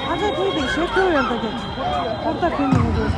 Hadi bir de şey koyuyor da geç. Orada koyuyor.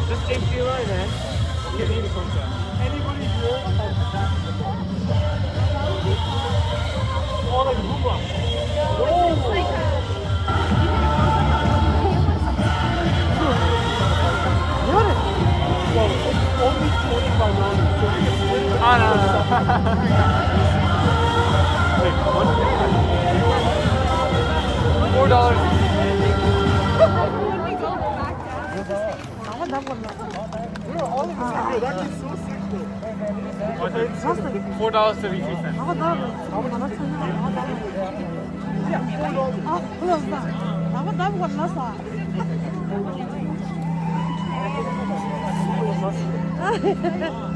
Just empty your eye, man. Get me the contract. Anybody here? Oh, like Roomba. Well, it's only $25. Oh, no. Wait, what? $4. $4.33. 아가 나 아, 그렇다. 아가 나보고 났어. $4.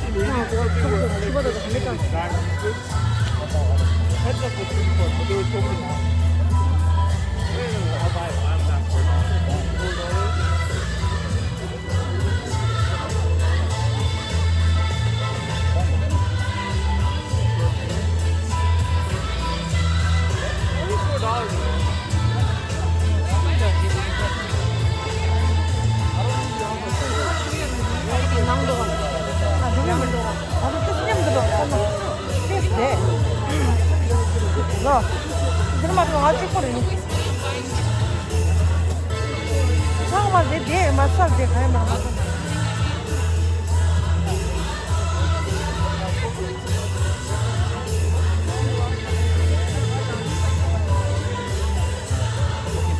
집어넣어도 됩니까? Heads up with food court, but they were totally not. I'll buy it. I'm not for 낭도가. 나도 뜻념들어. 네. 너 들어만 좀 아직 거리니. 상만 내 맛살 내 가야만 하고.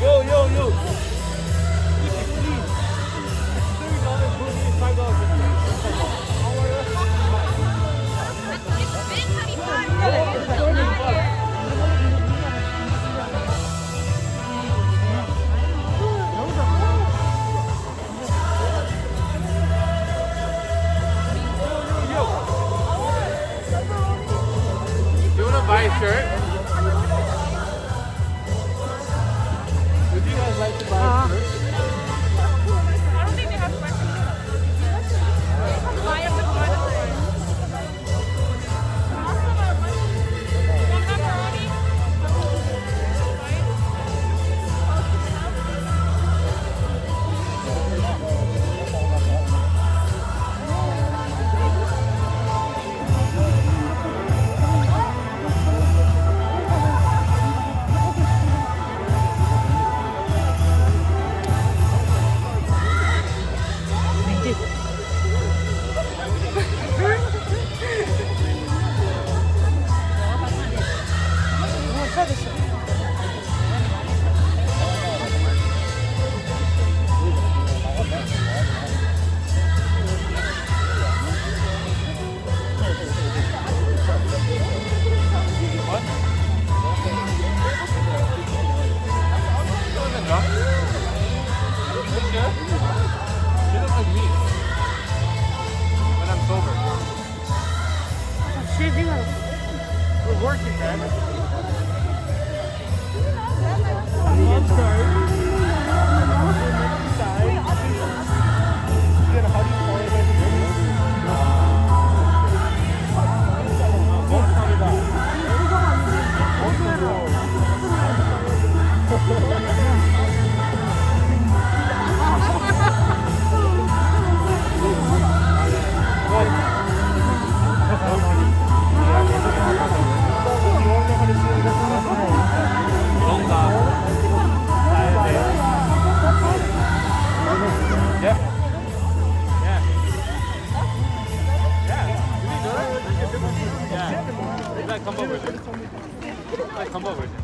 Yo. Please. $30 for me, $5 for me. You wanna buy a shirt? Would you guys like to buy a shirt? I don't think they have questions. Buy up the card. We're working, man. Combo version.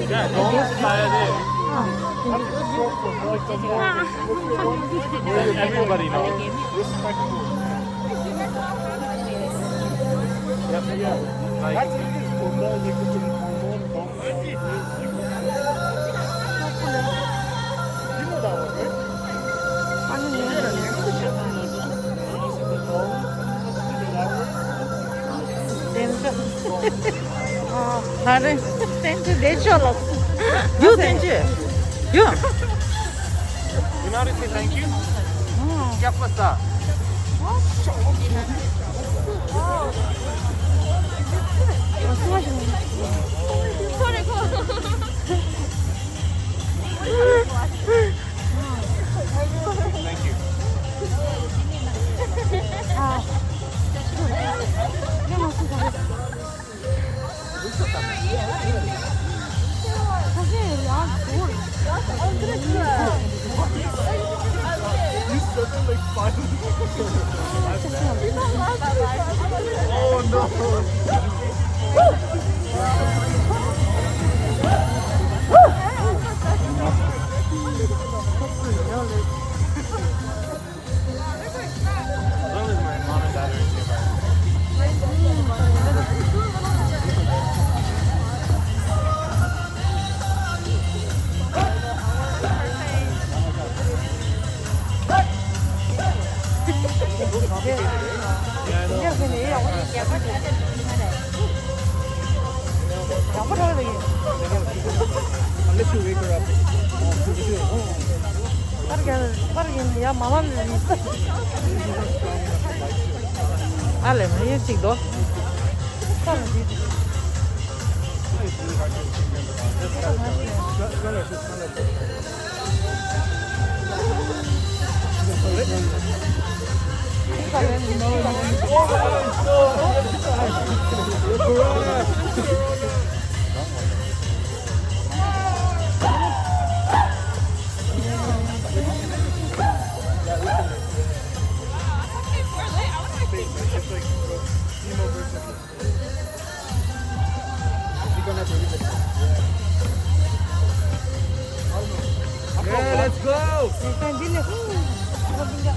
Yeah, don't style it. Everybody knows. Yep. Like, 나는 댄스 내줄 알았어. 요 댄스. 요. you know how to say thank you? ¿Qué ha pasado? Thank you. You said that like 5 minutes. Oh no. As long as my mom and dad are in here. 빠르게 야 마마는 있어. 알레 뭐 일찍도. Yeah, let's go. 일단 빌려. 이거 빌려.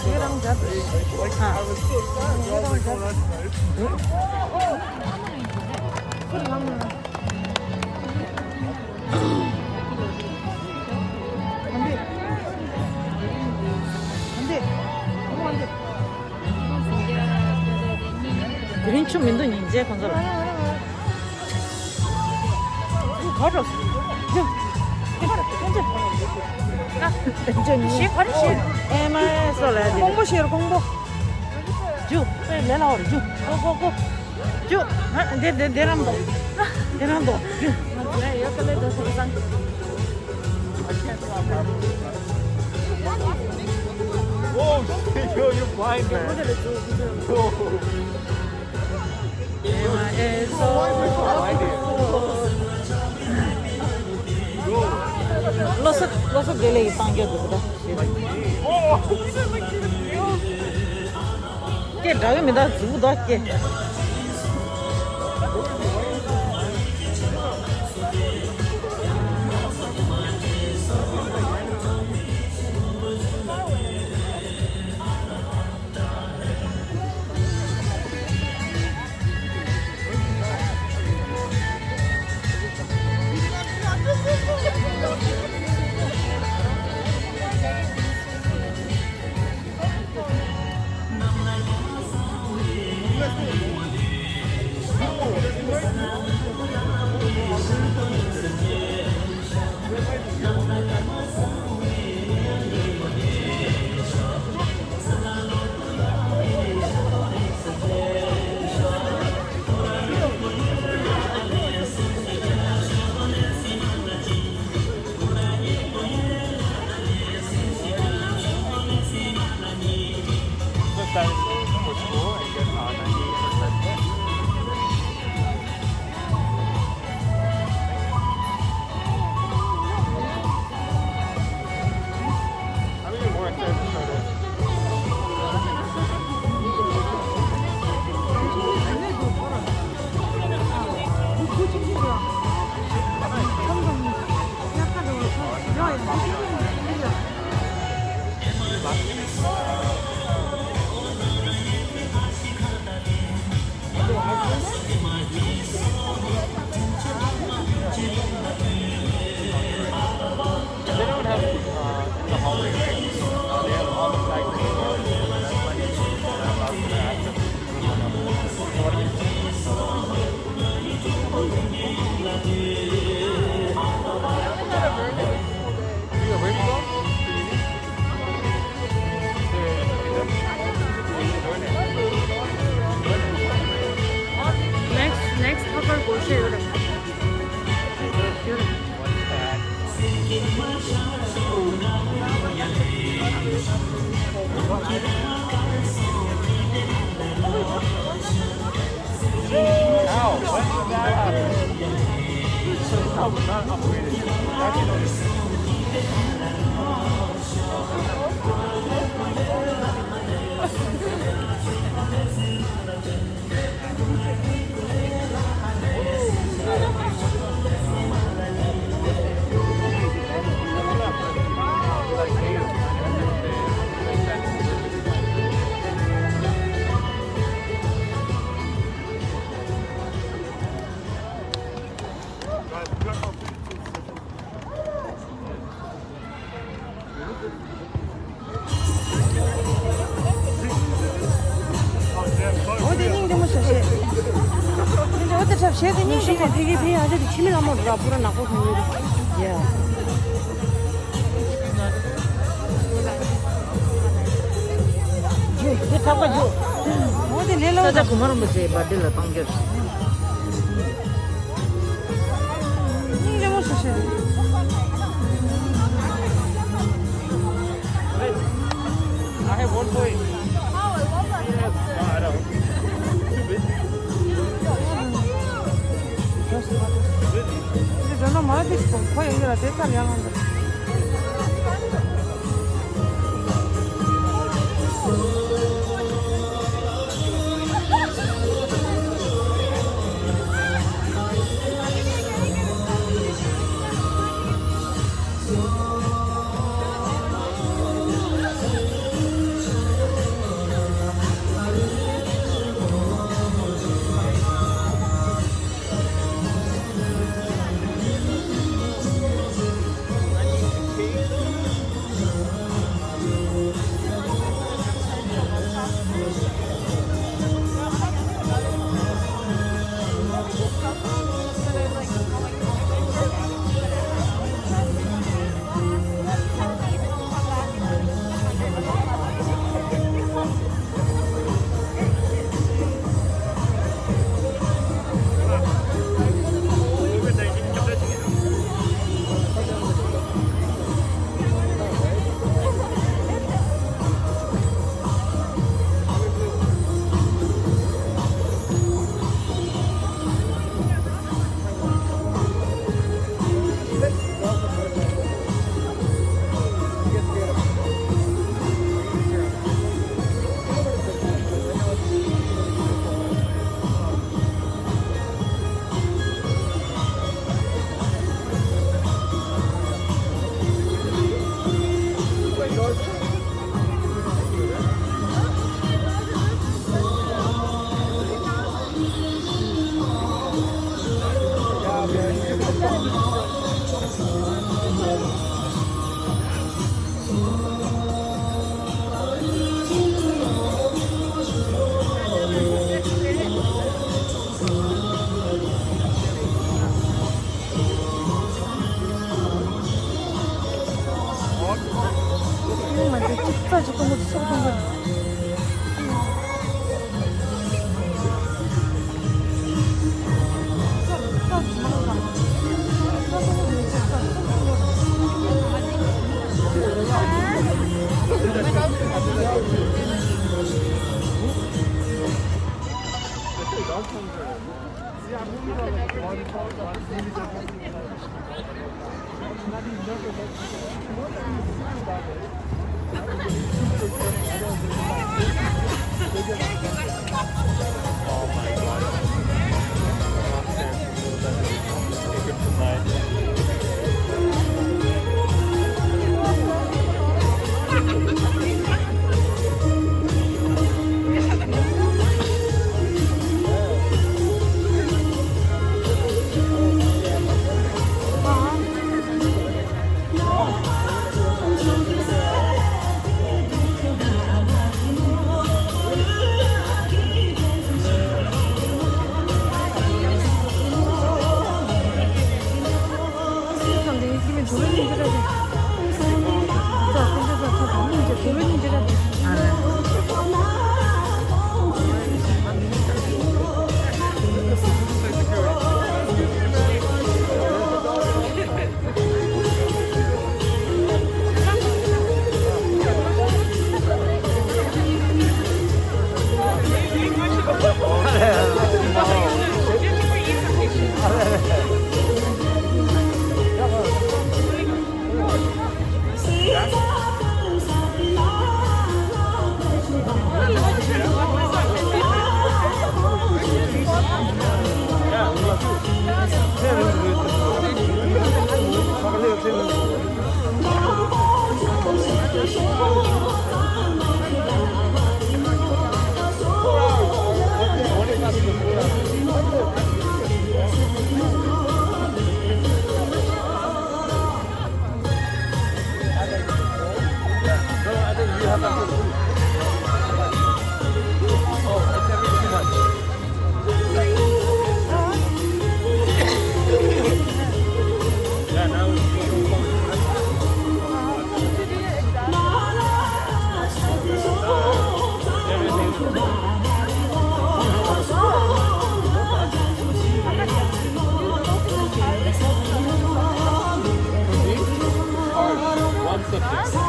얘랑 잡. 얘랑 잡. 그린춤 민도 이제 건설. 걸어. 공부시로 공부. 주, 빨리 내놔 우리 주. 고고고. 주, 내란도. 내란도. 주. 그래 여기 내도 세상. Whoa, you're blind, man. Lo so che lei pangia dura. Che dai mi da giù da che. For school and get 98%. I mean, you're more excited to start it. They don't have in the hallway, right? They have all the flags in the hallway. That's why they have access to what do you think? Ow, when did that happen? Oh, not upgraded. That's 어디 닝 좀 있어 쟤. 근데 어떻게 쟤도 닝 좀. 되게 아저도 치밀 한번 불어나고 그냥. 야. ये थापा जो वो दे ले लो दादा कुमार मुझे बर्थडे लतांगे नहीं ले मो से I have one point. I don't. Too busy. 이제 전화 많이 됐고 거의 연결 됐다 양한데 One subject.